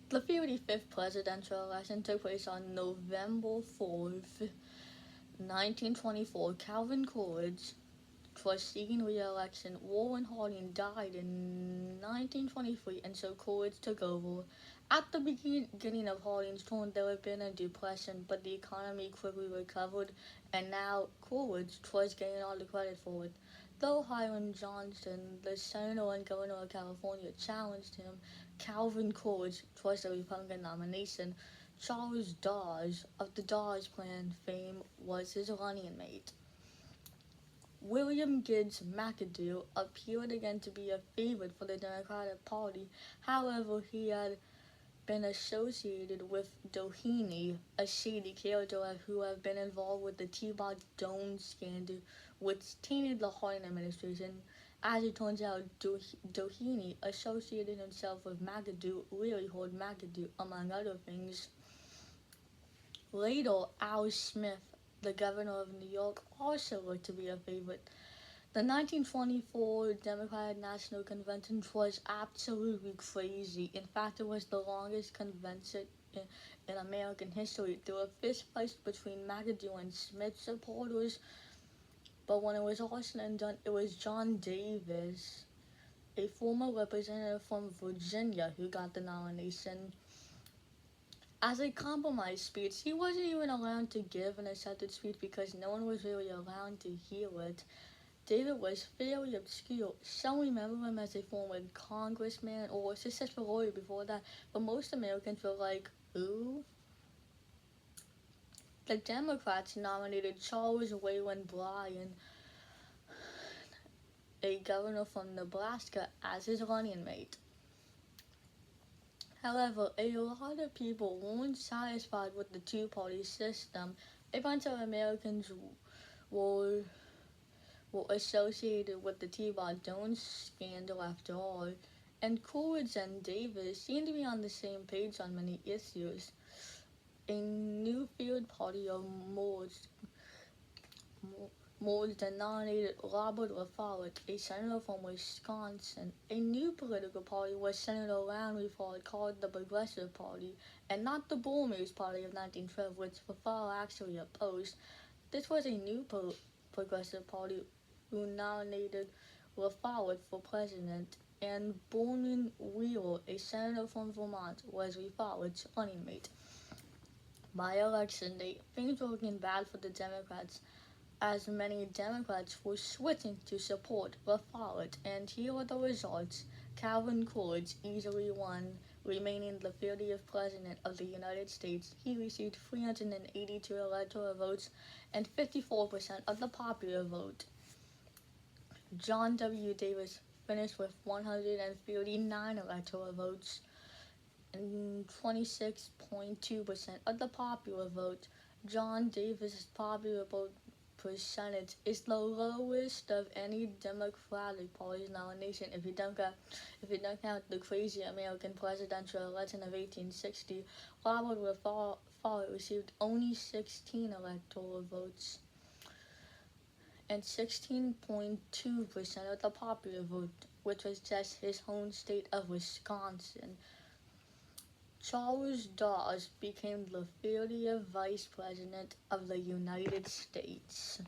The 45th presidential election took place on November 4th, 1924. Calvin Coolidge was seeking re-election. Warren Harding died in 1923, and so Coolidge took over. At the beginning of Harding's term, there had been a depression, but the economy quickly recovered, and now Coolidge was getting all the credit for it. Though Hiram Johnson, the senator and governor of California, challenged him, Calvin Coolidge was the Republican nomination. Charles Dawes of the Dawes Plan fame was his running mate. William Gibbs McAdoo appeared again to be a favorite for the Democratic Party. However, he had been associated with Doheny, a shady character who had been involved with the T-Bot Jones scandal, which tainted the Harding administration. As it turns out, Doheny associated himself with McAdoo, really hurt McAdoo, among other things. Later, Al Smith, the governor of New York, also looked to be a favorite. The 1924 Democratic National Convention was absolutely crazy. In fact, it was the longest convention in American history. There were fistfights between McAdoo and Smith supporters, but when it was all said and done, it was John Davis, a former representative from Virginia, who got the nomination. As a compromise speech, he wasn't even allowed to give an accepted speech because no one was really allowed to hear it. David was fairly obscure. Some remember him as a former congressman or a successful lawyer before that, but most Americans were like, ooh. The Democrats nominated Charles Wayland Bryan, a governor from Nebraska, as his running mate. However, a lot of people weren't satisfied with the two-party system. A bunch of Americans were associated with the T-Bot Jones scandal after all, and Coolidge and Davis seemed to be on the same page on many issues. A new field party emerged and nominated Robert LaFollette, a senator from Wisconsin. A new political party was Senator Landry Ford, called the Progressive Party, and not the Boomers Party of 1912, which LaFollette actually opposed. This was a new Progressive Party who nominated LaFollette for president, and Bowman Wheeler, a senator from Vermont, was LaFollette's running mate. By election day, things were looking bad for the Democrats, as many Democrats were switching to support LaFollette, and here are the results. Calvin Coolidge easily won, remaining the 30th President of the United States. He received 382 electoral votes and 54% of the popular vote. John W. Davis finished with 139 electoral votes and 26.2% of the popular vote. John Davis's popular vote percentage is the lowest of any Democratic Party's nomination. If you don't count the crazy American presidential election of 1860, Robert LaFollette received only 16 electoral votes and 16.2% of the popular vote, which was just his home state of Wisconsin. Charles Dawes became the 30th Vice President of the United States.